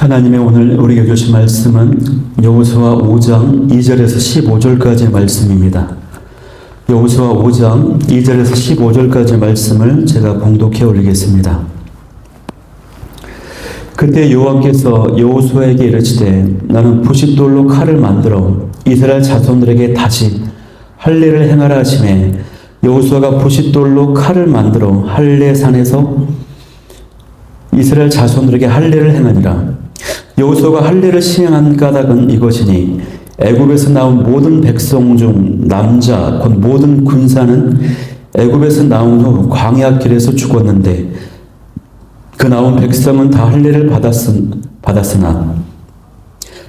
하나님의 오늘 우리에게 주신 말씀은 여호수아 5장 2절에서 15절까지의 말씀입니다. 여호수아 5장 2절에서 15절까지의 말씀을 제가 봉독해 올리겠습니다. 그때 여호와께서 여호수아에게 이르시되 나는 부싯돌로 칼을 만들어 이스라엘 자손들에게 다시 할례를 행하라 하시매 여호수아가 부싯돌로 칼을 만들어 할례산에서 이스라엘 자손들에게 할례를 행하니라. 여호수아가 할례를 시행한 까닭은 이것이니 애굽에서 나온 모든 백성 중 남자 곧 모든 군사는 애굽에서 나온 후 광야 길에서 죽었는데 그 나온 백성은 다 할례를 받았으나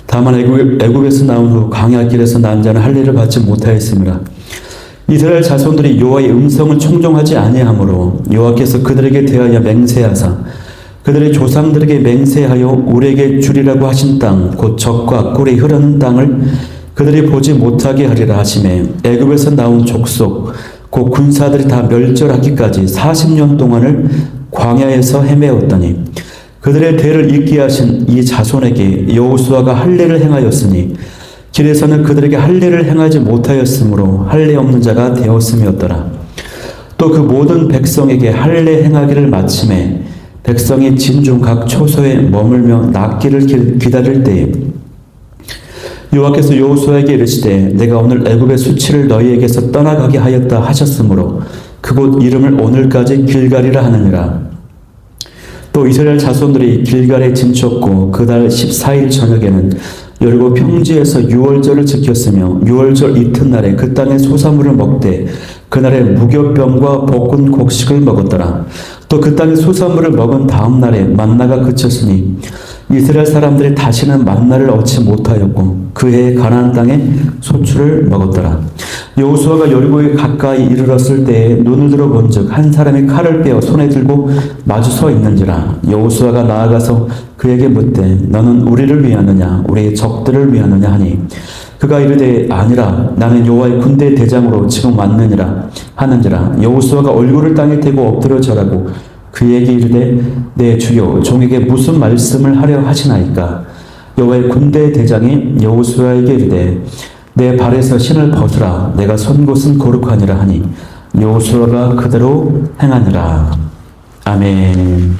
다만 애굽에서 나온 후 광야 길에서 난 자는 할례를 받지 못하였습니다. 이스라엘 자손들이 여호와의 음성을 청종하지 아니하므로 여호와께서 그들에게 대하여 맹세하사 그들의 조상들에게 맹세하여 우리에게 주리라고 하신 땅 곧 젖과 꿀이 흐르는 땅을 그들이 보지 못하게 하리라 하시매 애굽에서 나온 족속 곧 군사들이 다 멸절하기까지 40년 동안을 광야에서 헤매었더니 그들의 대를 잇게 하신 이 자손에게 여호수아가 할례를 행하였으니 길에서는 그들에게 할례를 행하지 못하였으므로 할례 없는 자가 되었음이었더라. 또 그 모든 백성에게 할례 행하기를 마침에 백성이 진중 각 초소에 머물며 낫기를 기다릴 때에 여호와께서 여호수아에게 이르시되 내가 오늘 애굽의 수치를 너희에게서 떠나가게 하였다 하셨으므로 그곳 이름을 오늘까지 길갈이라 하느니라. 또 이스라엘 자손들이 길갈에 진쳤고 그달 14일 저녁에는 여리고 평지에서 유월절을 지켰으며 유월절 이튿날에 그 땅의 소사물을 먹되 그날에 무교병과 볶은 곡식을 먹었더라. 또 그 땅의 소사물을 먹은 다음 날에 만나가 그쳤으니 이스라엘 사람들이 다시는 만나를 얻지 못하였고 그해 가나안 땅에 소출을 먹었더라. 여호수아가 여리고에 가까이 이르렀을 때에 눈을 들어 본즉 한 사람이 칼을 빼어 손에 들고 마주 서 있는지라. 여호수아가 나아가서 그에게 묻되 너는 우리를 위하느냐 우리의 적들을 위하느냐 하니 그가 이르되 아니라 나는 여호와의 군대 대장으로 지금 왔느니라 하는지라. 여호수아가 얼굴을 땅에 대고 엎드려 절하고 그에게 이르되 내 주여 종에게 무슨 말씀을 하려 하시나이까. 여호와의 군대 대장이 여호수아에게 이르되 내 발에서 신을 벗으라 내가 선 곳은 거룩하니라 하니 여호수아가 그대로 행하니라. 아멘.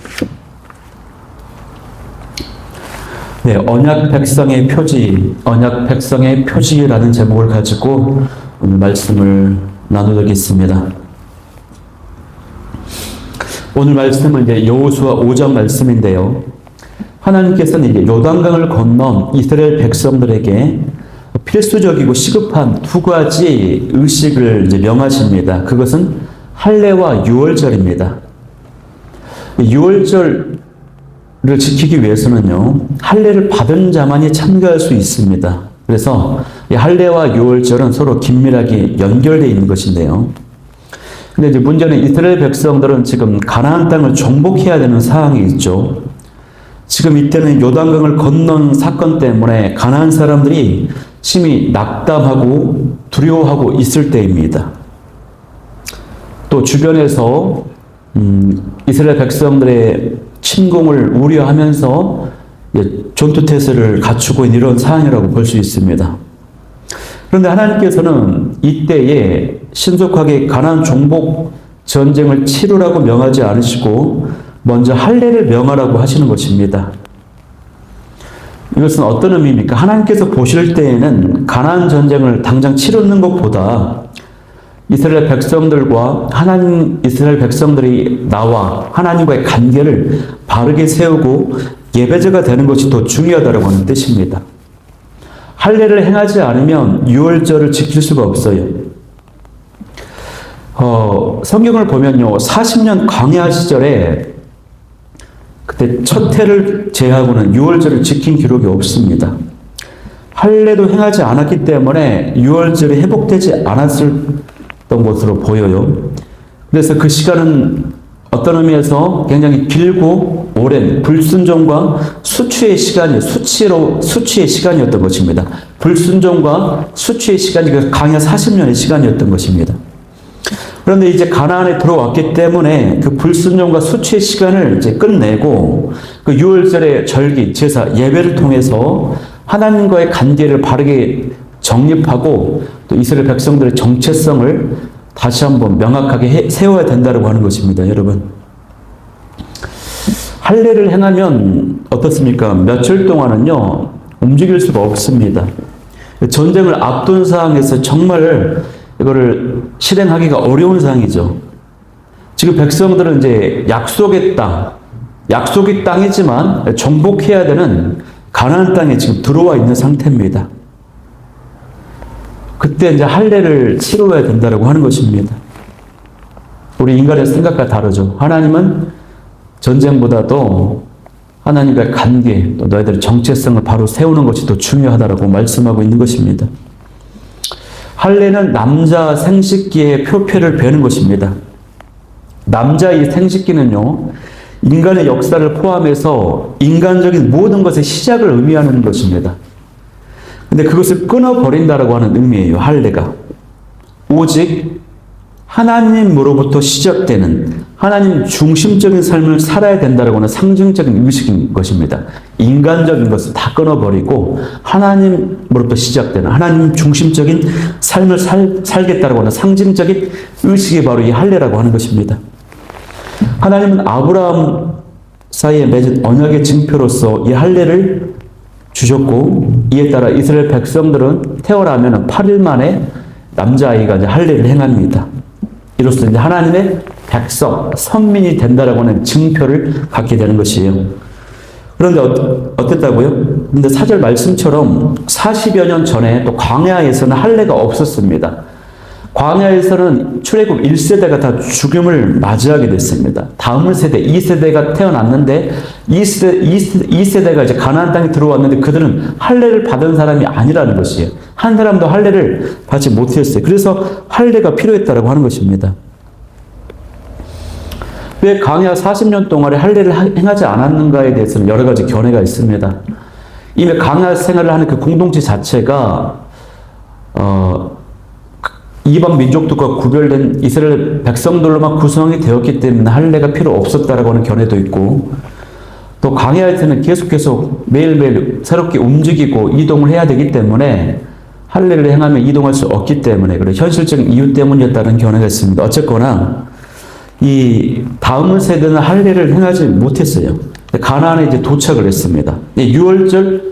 네, 언약 백성의 표지라는 제목을 가지고 오늘 말씀을 나누겠습니다. 오늘 말씀은 이제 여호수아 5장 말씀인데요. 하나님께서는 이제 요단강을 건넌 이스라엘 백성들에게 필수적이고 시급한 두 가지 의식을 이제 명하십니다. 그것은 할례와 유월절입니다. 유월절 를 지키기 위해서는요, 할례를 받은 자만이 참가할 수 있습니다. 그래서 이 할례와 유월절은 서로 긴밀하게 연결되어 있는 것인데요. 근데 이제 문제는 이스라엘 백성들은 지금 가나안 땅을 정복해야 되는 상황이 있죠. 지금 이때는 요단강을 건넌 사건 때문에 가나안 사람들이 심히 낙담하고 두려워하고 있을 때입니다. 또 주변에서 이스라엘 백성들의 침공을 우려하면서 전투태세를 갖추고 있는 이런 상황이라고 볼 수 있습니다. 그런데 하나님께서는 이때에 신속하게 가나안 정복 전쟁을 치르라고 명하지 않으시고 먼저 할례를 명하라고 하시는 것입니다. 이것은 어떤 의미입니까? 하나님께서 보실 때에는 가나안 전쟁을 당장 치르는 것보다 이스라엘 백성들과 이스라엘 백성들이 나와 하나님과의 관계를 바르게 세우고 예배자가 되는 것이 더 중요하다고 하는 뜻입니다. 할례를 행하지 않으면 유월절을 지킬 수가 없어요. 성경을 보면요, 40년 광야 시절에 그때 첫 해를 제하고는 유월절을 지킨 기록이 없습니다. 할례도 행하지 않았기 때문에 유월절이 회복되지 않았을 것으로 보여요. 그래서 그 시간은 어떤 의미에서 굉장히 길고 오랜 불순종과 수치의 시간이었던 것입니다. 불순종과 수치의 시간이 강야 40년의 시간이었던 것입니다. 그런데 이제 가나안에 들어왔기 때문에 그 불순종과 수치의 시간을 이제 끝내고 그 유월절의 절기, 제사, 예배를 통해서 하나님과의 관계를 바르게 정립하고 또 이스라엘 백성들의 정체성을 다시 한번 명확하게 세워야 된다고 하는 것입니다, 여러분. 할례를 행하면 어떻습니까? 며칠 동안은요, 움직일 수가 없습니다. 전쟁을 앞둔 상황에서 정말 이거를 실행하기가 어려운 상황이죠. 지금 백성들은 이제 약속의 땅이지만 정복해야 되는 가나안 땅에 지금 들어와 있는 상태입니다. 그때 이제 할례를 치러야 된다고 하는 것입니다. 우리 인간의 생각과 다르죠. 하나님은 전쟁보다도 하나님과의 관계, 또 너희들의 정체성을 바로 세우는 것이 더 중요하다고 말씀하고 있는 것입니다. 할례는 남자 생식기의 표표를 베는 것입니다. 남자의 생식기는요, 인간의 역사를 포함해서 인간적인 모든 것의 시작을 의미하는 것입니다. 근데 그것을 끊어버린다라고 하는 의미예요, 할례가. 오직 하나님으로부터 시작되는 하나님 중심적인 삶을 살아야 된다라고 하는 상징적인 의식인 것입니다. 인간적인 것을 다 끊어버리고 하나님으로부터 시작되는 하나님 중심적인 삶을 살겠다라고 하는 상징적인 의식이 바로 이 할례라고 하는 것입니다. 하나님은 아브라함 사이에 맺은 언약의 증표로서 이 할례를 주셨고, 이에 따라 이스라엘 백성들은 태어나면 8일 만에 남자아이가 이제 할례를 행합니다. 이로써 이제 하나님의 백성, 선민이 된다라고 하는 증표를 갖게 되는 것이에요. 그런데 어땠다고요? 근데 4절 말씀처럼 40여 년 전에 또 광야에서는 할례가 없었습니다. 광야에서는 출애굽 1세대가 다 죽음을 맞이하게 됐습니다. 다음 세대, 2세대가 태어났는데 2세대가 이제 가나안 땅에 들어왔는데 그들은 할례를 받은 사람이 아니라는 것이에요. 한 사람도 할례를 받지 못했어요. 그래서 할례가 필요했다고 하는 것입니다. 왜 광야 40년 동안에 할례를 행하지 않았는가에 대해서는 여러 가지 견해가 있습니다. 이미 광야 생활을 하는 그 공동체 자체가 이방 민족들과 구별된 이스라엘 백성들로만 구성이 되었기 때문에 할례가 필요 없었다라고 하는 견해도 있고, 또 광야에서는 계속 매일매일 새롭게 움직이고 이동을 해야 되기 때문에 할례를 행하면 이동할 수 없기 때문에, 그리고 현실적인 이유 때문이었다는 견해가 있습니다. 어쨌거나 이 다음 세대는 할례를 행하지 못했어요. 가나안에 이제 도착을 했습니다. 유월절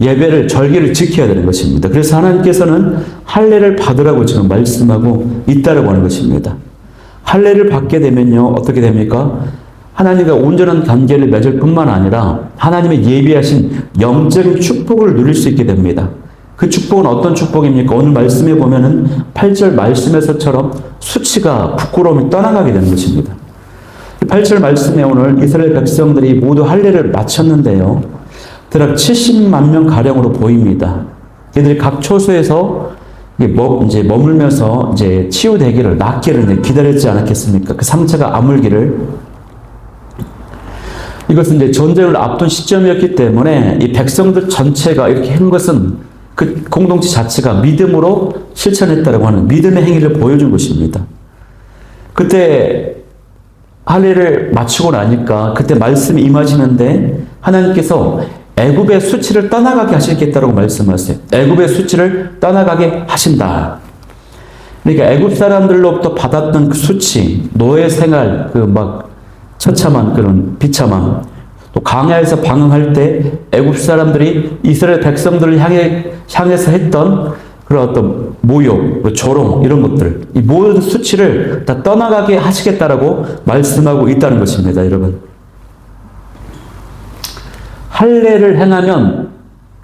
예배를, 절기를 지켜야 되는 것입니다. 그래서 하나님께서는 할례를 받으라고 지금 말씀하고 있다라고 하는 것입니다. 할례를 받게 되면요, 어떻게 됩니까? 하나님과 온전한 관계를 맺을 뿐만 아니라 하나님의 예비하신 영적인 축복을 누릴 수 있게 됩니다. 그 축복은 어떤 축복입니까? 오늘 말씀에 보면은 8절 말씀에서처럼 수치가, 부끄러움이 떠나가게 되는 것입니다. 8절 말씀에 오늘 이스라엘 백성들이 모두 할례를 마쳤는데요, 대략 70만 명 가량으로 보입니다. 얘들이 각 초소에서 이제 머물면서 이제 치유되기를, 낫기를 이제 기다렸지 않았겠습니까? 그 상처가 아물기를. 이것은 이제 전쟁을 앞둔 시점이었기 때문에 이 백성들 전체가 이렇게 한 것은 그 공동체 자체가 믿음으로 실천했다라고 하는 믿음의 행위를 보여준 것입니다. 그때 할례를 마치고 나니까 그때 말씀이 임하시는데 하나님께서 애굽의 수치를 떠나가게 하시겠다라고 말씀하세요. 애굽의 수치를 떠나가게 하신다. 그러니까 애굽 사람들로부터 받았던 그 수치, 노예 생활, 그 막 처참한 그런 비참함, 또 광야에서 방황할 때 애굽 사람들이 이스라엘 백성들을 향해서 했던 그런 어떤 모욕, 조롱 이런 것들, 이 모든 수치를 다 떠나가게 하시겠다라고 말씀하고 있다는 것입니다, 여러분. 할례를 행하면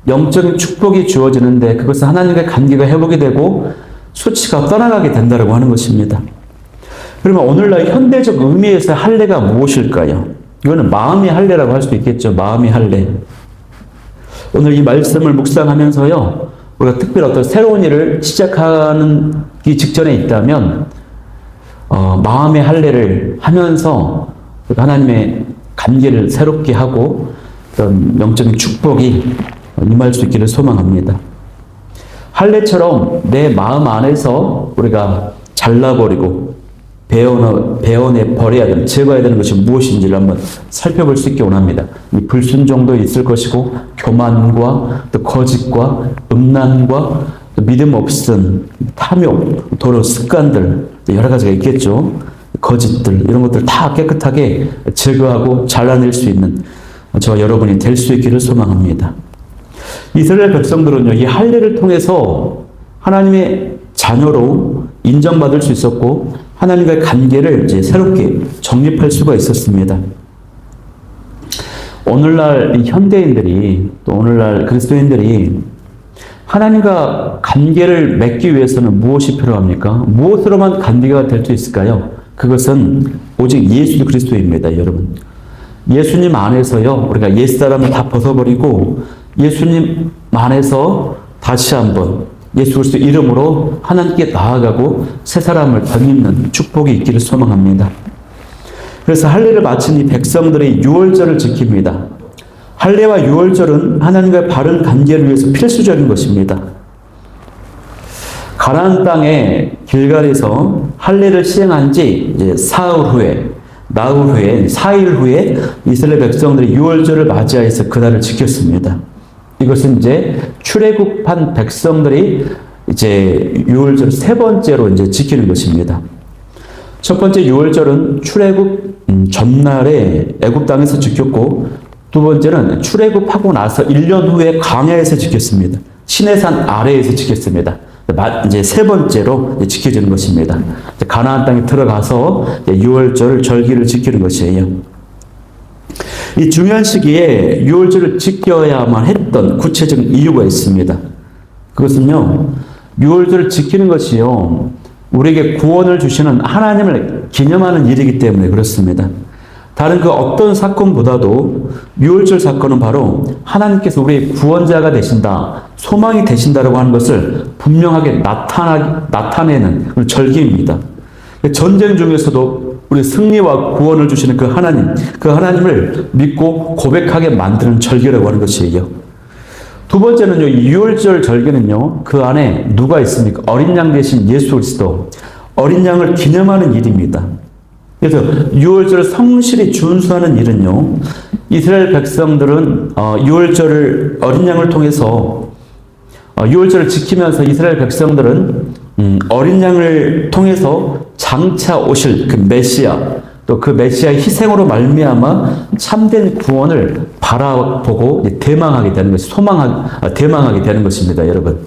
영적인 축복이 주어지는데 그것은 하나님과의 관계가 회복이 되고 수치가 떠나가게 된다고 하는 것입니다. 그러면 오늘날 현대적 의미에서 할례가 무엇일까요? 이거는 마음의 할례라고 할 수도 있겠죠. 마음의 할례. 오늘 이 말씀을 묵상하면서요, 우리가 특별히 어떤 새로운 일을 시작하는 이 직전에 있다면 마음의 할례를 하면서 하나님의 관계를 새롭게 하고 어떤 영적인 축복이 임할 수 있기를 소망합니다. 할례처럼 내 마음 안에서 우리가 잘라버리고 배원에 버려야 되는, 제거해야 되는 것이 무엇인지를 한번 살펴볼 수 있게 원합니다. 이 불순종도 있을 것이고, 교만과 또 거짓과 음란과 또 믿음 없음, 탐욕, 더러운 습관들, 여러 가지가 있겠죠. 거짓들, 이런 것들 다 깨끗하게 제거하고 잘라낼 수 있는 저와 여러분이 될 수 있기를 소망합니다. 이스라엘 백성들은요, 이 할례를 통해서 하나님의 자녀로 인정받을 수 있었고, 하나님과의 관계를 이제 새롭게 정립할 수가 있었습니다. 오늘날 이 현대인들이, 또 오늘날 그리스도인들이 하나님과 관계를 맺기 위해서는 무엇이 필요합니까? 무엇으로만 관계가 될 수 있을까요? 그것은 오직 예수 그리스도입니다, 여러분. 예수님 안에서요, 우리가 옛사람을 다 벗어버리고 예수님 안에서 다시 한번 예수 그리스도 이름으로 하나님께 나아가고 새 사람을 덧입는 축복이 있기를 소망합니다. 그래서 할례를 마친 이 백성들이 유월절을 지킵니다. 할례와 유월절은 하나님과의 바른 관계를 위해서 필수적인 것입니다. 가나안 땅의 길갈에서 할례를 시행한 지 이제 나흘 후에 4일 후에 이스라엘 백성들이 유월절을 맞이해서 그날을 지켰습니다. 이것은 이제 출애굽한 백성들이 이제 유월절 세 번째로 이제 지키는 것입니다. 첫 번째 유월절은 출애굽 전날에 애굽 땅에서 지켰고, 두 번째는 출애굽하고 나서 1년 후에 광야에서 지켰습니다. 시내산 아래에서 지켰습니다. 이제 세 번째로 지켜지는 것입니다. 가나안 땅에 들어가서 유월절 절기를 지키는 것이에요. 이 중요한 시기에 유월절을 지켜야만 했던 구체적인 이유가 있습니다. 그것은요, 유월절을 지키는 것이요, 우리에게 구원을 주시는 하나님을 기념하는 일이기 때문에 그렇습니다. 다른 그 어떤 사건보다도 유월절 사건은 바로 하나님께서 우리의 구원자가 되신다, 소망이 되신다라고 하는 것을 분명하게 나타내는 절기입니다. 전쟁 중에서도 우리 승리와 구원을 주시는 그 하나님을 믿고 고백하게 만드는 절기라고 하는 것이에요. 두 번째는요, 이 유월절 절기는요, 그 안에 누가 있습니까? 어린 양 대신 예수 그리스도, 어린 양을 기념하는 일입니다. 그래서 유월절을 성실히 준수하는 일은요, 이스라엘 백성들은 유월절을 어린 양을 통해서 유월절을 지키면서 이스라엘 백성들은 어린 양을 통해서 장차 오실 그 메시아, 또 그 메시아의 희생으로 말미암아 참된 구원을 바라보고 대망하게 되는 것이 대망하게 되는 것입니다, 여러분.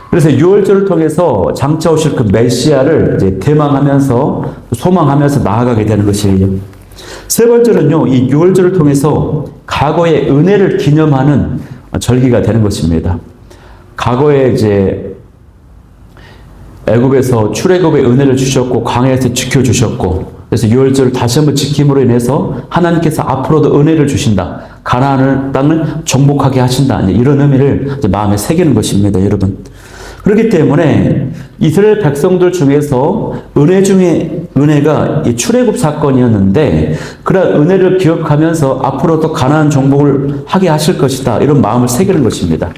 그래서 유월절을 통해서 장차 오실 그 메시아를 이제 대망하면서 소망하면서 나아가게 되는 것이에요. 세 번째는요, 이 유월절을 통해서 과거의 은혜를 기념하는 절기가 되는 것입니다. 과거에 이제 애굽에서 출애굽의 은혜를 주셨고 광야에서 지켜주셨고, 그래서 유월절을 다시 한번 지킴으로 인해서 하나님께서 앞으로도 은혜를 주신다, 가나안 땅을 정복하게 하신다, 이런 의미를 마음에 새기는 것입니다, 여러분. 그렇기 때문에 이스라엘 백성들 중에서 은혜 중에 은혜가 이 출애굽 사건이었는데, 그런 은혜를 기억하면서 앞으로도 가나안 정복을 하게 하실 것이다, 이런 마음을 새기는 것입니다.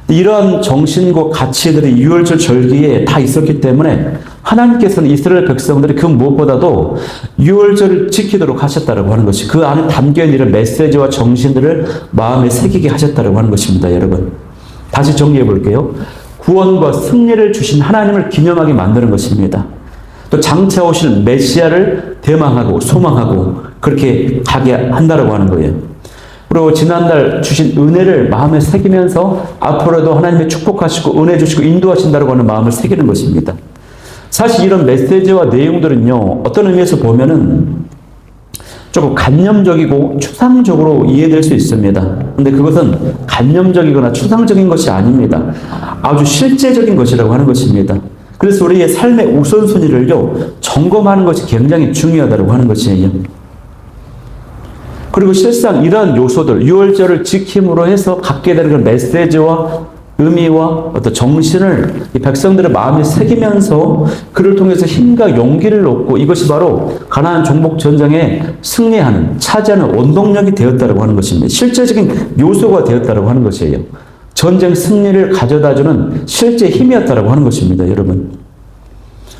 이러한 정신과 가치들이 유월절 절기에 다 있었기 때문에 하나님께서는 이스라엘 백성들이 그 무엇보다도 유월절을 지키도록 하셨다고 하는 것이, 그 안에 담겨있는 이런 메시지와 정신들을 마음에 새기게 하셨다고 하는 것입니다, 여러분. 다시 정리해 볼게요. 구원과 승리를 주신 하나님을 기념하게 만드는 것입니다. 또 장차 오실 메시아를 대망하고 소망하고 그렇게 가게 한다고 하는 거예요. 그리고 지난달 주신 은혜를 마음에 새기면서 앞으로도 하나님의 축복하시고 은혜 주시고 인도하신다고 하는 마음을 새기는 것입니다. 사실 이런 메시지와 내용들은요, 어떤 의미에서 보면은 조금 관념적이고 추상적으로 이해될 수 있습니다. 근데 그것은 관념적이거나 추상적인 것이 아닙니다. 아주 실제적인 것이라고 하는 것입니다. 그래서 우리의 삶의 우선순위를요, 점검하는 것이 굉장히 중요하다고 하는 것이에요. 그리고 실상 이러한 요소들, 유월절을 지킴으로 해서 갖게 되는 그 메시지와 의미와 어떤 정신을 이 백성들의 마음에 새기면서 그를 통해서 힘과 용기를 얻고, 이것이 바로 가나안 정복 전쟁에 승리하는, 차지하는 원동력이 되었다고 하는 것입니다. 실제적인 요소가 되었다고 하는 것이에요. 전쟁 승리를 가져다주는 실제 힘이었다고 하는 것입니다, 여러분.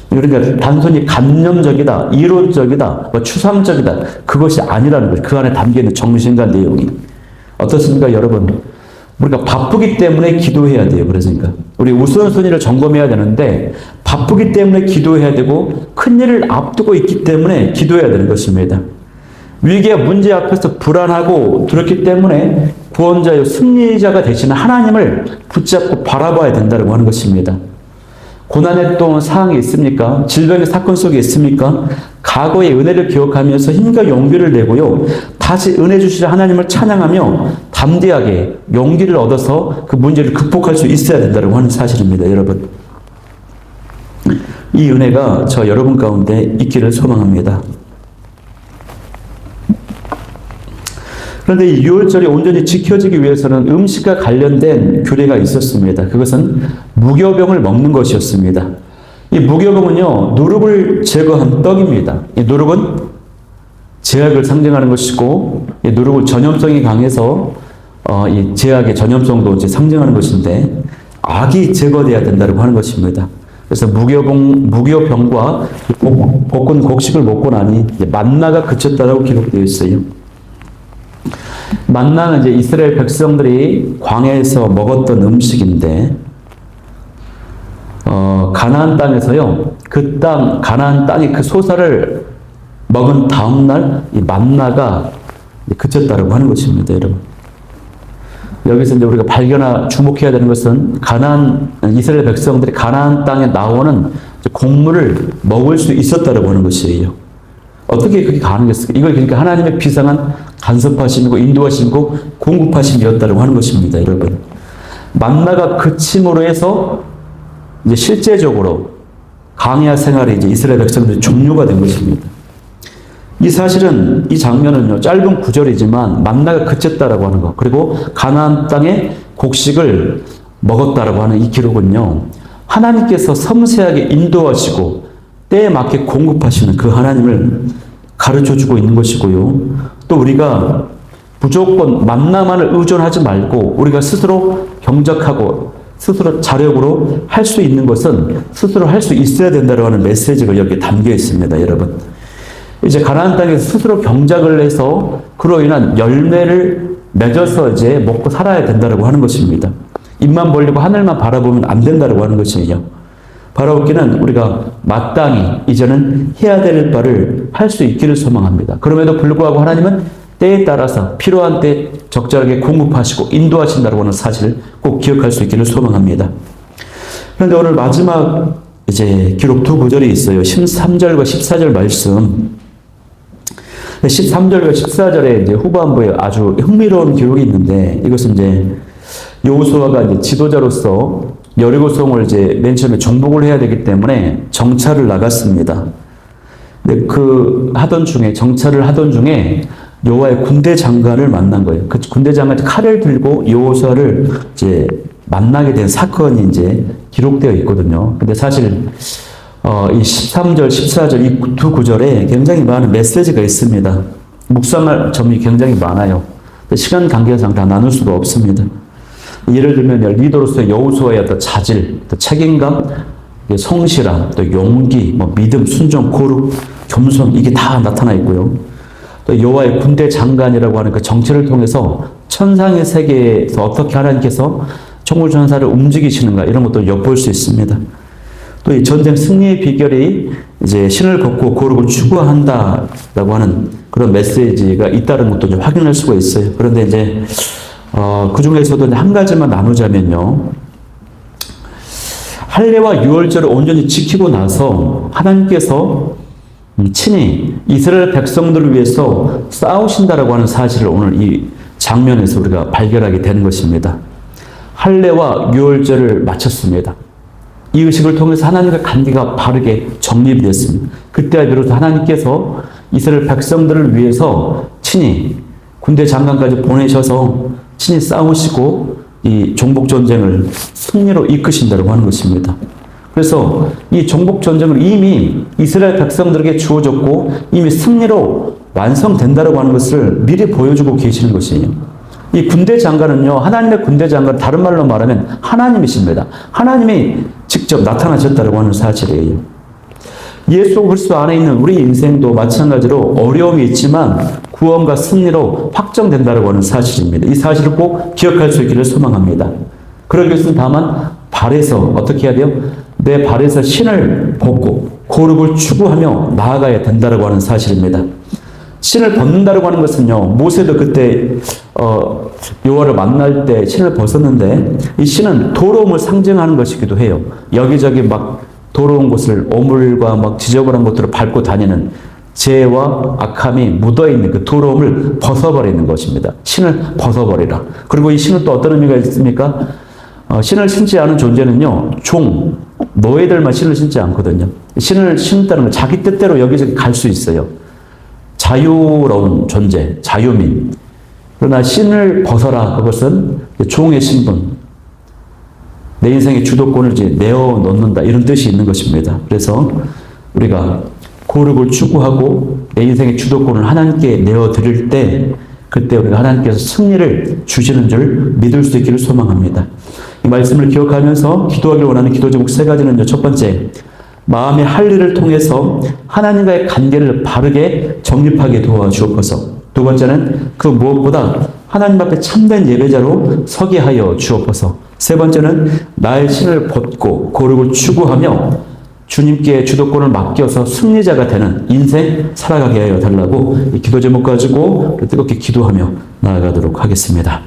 그러니까 단순히 감념적이다, 이론적이다, 뭐 추상적이다, 그것이 아니라는 거죠. 그 안에 담겨있는 정신과 내용이. 어떻습니까, 여러분? 우리가 바쁘기 때문에 기도해야 돼요. 그러니까 우리 우선순위를 점검해야 되는데, 바쁘기 때문에 기도해야 되고 큰일을 앞두고 있기 때문에 기도해야 되는 것입니다. 위기와 문제 앞에서 불안하고 두렵기 때문에 구원자요 승리자가 되시는 하나님을 붙잡고 바라봐야 된다고 하는 것입니다. 고난의 또 사항이 있습니까? 질병의 사건 속에 있습니까? 과거의 은혜를 기억하면서 힘과 용기를 내고요. 다시 은혜 주시는 하나님을 찬양하며 담대하게 용기를 얻어서 그 문제를 극복할 수 있어야 된다고 하는 사실입니다. 여러분. 이 은혜가 저 여러분 가운데 있기를 소망합니다. 그런데 이 유월절이 온전히 지켜지기 위해서는 음식과 관련된 규례가 있었습니다. 그것은 무교병을 먹는 것이었습니다. 이 무교병은요, 누룩을 제거한 떡입니다. 이 누룩은 제약을 상징하는 것이고, 이 누룩은 전염성이 강해서 이 제약의 전염성도 이제 상징하는 것인데, 악이 제거돼야 된다고 하는 것입니다. 그래서 무교병과 볶은 곡식을 먹고 나니 만나가 그쳤다라고 기록되어 있어요. 만나는 이제 이스라엘 백성들이 광야에서 먹었던 음식인데, 가나안 땅에서요, 가나안 땅의 그 소사를 먹은 다음날 이 만나가 그쳤다라고 하는 것입니다, 여러분. 여기서 이제 우리가 주목해야 되는 것은 이스라엘 백성들이 가나안 땅에 나오는 곡물을 먹을 수 있었다라고 하는 것이에요. 어떻게 그게 가능했을까? 이걸 그러니까 하나님의 비상한 간섭하심이고 인도하심이고 공급하심이었다고 하는 것입니다, 여러분. 만나가 그침으로 해서 이제 실제적으로 광야 생활이 이제 이스라엘 백성들이 종료가 된 것입니다. 이 사실은, 이 장면은요, 짧은 구절이지만 만나가 그쳤다라고 하는 것, 그리고 가나안 땅의 곡식을 먹었다라고 하는 이 기록은요, 하나님께서 섬세하게 인도하시고 때에 맞게 공급하시는 그 하나님을 가르쳐주고 있는 것이고요. 또 우리가 무조건 만나만을 의존하지 말고 우리가 스스로 경작하고 스스로 자력으로 할 수 있는 것은 스스로 할 수 있어야 된다고 하는 메시지가 여기에 담겨 있습니다, 여러분. 이제 가나안 땅에서 스스로 경작을 해서 그로 인한 열매를 맺어서 이제 먹고 살아야 된다고 하는 것입니다. 입만 벌리고 하늘만 바라보면 안 된다고 하는 것이에요. 바라보기는 우리가 마땅히 이제는 해야 될 바를 할 수 있기를 소망합니다. 그럼에도 불구하고 하나님은 때에 따라서 필요한 때 적절하게 공급하시고 인도하신다고 하는 사실을 꼭 기억할 수 있기를 소망합니다. 그런데 오늘 마지막 이제 기록 두 구절이 있어요. 13절과 14절 말씀. 13절과 14절에 이제 후반부에 아주 흥미로운 기록이 있는데, 이것은 이제 여호수아가 이제 지도자로서 여리고성을 이제 맨 처음에 정복을 해야 되기 때문에 정찰을 나갔습니다. 근데 정찰을 하던 중에 여호와의 군대 장관을 만난 거예요. 그 군대 장관이 칼을 들고 여호수아를 이제 만나게 된 사건이 이제 기록되어 있거든요. 근데 사실 이 13절, 14절 이 두 구절에 굉장히 많은 메시지가 있습니다. 묵상할 점이 굉장히 많아요. 시간 관계상 다 나눌 수가 없습니다. 예를 들면 리더로서의 여호수아의 어떤 자질, 또 책임감, 성실함, 또 용기, 믿음, 순종, 거룩, 겸손, 이게 다 나타나 있고요. 또 여호와의 군대 장관이라고 하는 그 정체를 통해서 천상의 세계에서 어떻게 하나님께서 천군천사를 움직이시는가, 이런 것도 엿볼 수 있습니다. 또 이 전쟁 승리의 비결이 이제 신을 걷고 거룩을 추구한다라고 하는 그런 메시지가 있다는 것도 좀 확인할 수가 있어요. 그런데 이제 그 중에서도 한 가지만 나누자면요, 할례와 유월절을 온전히 지키고 나서 하나님께서 친히 이스라엘 백성들을 위해서 싸우신다라고 하는 사실을 오늘 이 장면에서 우리가 발견하게 되는 것입니다. 할례와 유월절을 마쳤습니다. 이 의식을 통해서 하나님과 관계가 바르게 정립이 됐습니다. 그때와 비로소 하나님께서 이스라엘 백성들을 위해서 친히 군대 장관까지 보내셔서 친히 싸우시고 이 종복전쟁을 승리로 이끄신다고 하는 것입니다. 그래서 이 종복전쟁을 이미 이스라엘 백성들에게 주어졌고 이미 승리로 완성된다고 하는 것을 미리 보여주고 계시는 것이에요. 이 군대 장관은요, 하나님의 군대 장관, 다른 말로 말하면 하나님이십니다. 하나님이 직접 나타나셨다고 하는 사실이에요. 예수 그리스도 안에 있는 우리 인생도 마찬가지로 어려움이 있지만 구원과 승리로 확정된다고 하는 사실입니다. 이 사실을 꼭 기억할 수 있기를 소망합니다. 그러기 위해서는 다만 발에서 어떻게 해야 돼요? 내 발에서 신을 벗고 거룩을 추구하며 나아가야 된다고 하는 사실입니다. 신을 벗는다고 하는 것은요, 모세도 그때 여호와를 만날 때 신을 벗었는데 이 신은 도로움을 상징하는 것이기도 해요. 여기저기 막 더러운 곳을 오물과 막 지저분한 것들을 밟고 다니는 죄와 악함이 묻어있는 그 더러움을 벗어버리는 것입니다. 신을 벗어버리라. 그리고 이 신은 또 어떤 의미가 있습니까? 신을 신지 않은 존재는요, 너희들만 신을 신지 않거든요. 신을 신다는 건 자기 뜻대로 여기저기 갈 수 있어요. 자유로운 존재, 자유민. 그러나 신을 벗어라. 그것은 종의 신분. 내 인생의 주도권을 이제 내어놓는다. 이런 뜻이 있는 것입니다. 그래서 우리가 거룩을 추구하고 내 인생의 주도권을 하나님께 내어드릴 때 그때 우리가 하나님께서 승리를 주시는 줄 믿을 수 있기를 소망합니다. 이 말씀을 기억하면서 기도하길 원하는 기도 제목 3가지는요. 첫 번째, 마음의 할례를 통해서 하나님과의 관계를 바르게 정립하게 도와주옵소서. 두 번째는 그 무엇보다 하나님 앞에 참된 예배자로 서게 하여 주옵소서. 세 번째는 나의 신을 벗고 거룩을 추구하며 주님께 주도권을 맡겨서 승리자가 되는 인생 살아가게 하여 달라고 이 기도 제목 가지고 뜨겁게 기도하며 나아가도록 하겠습니다.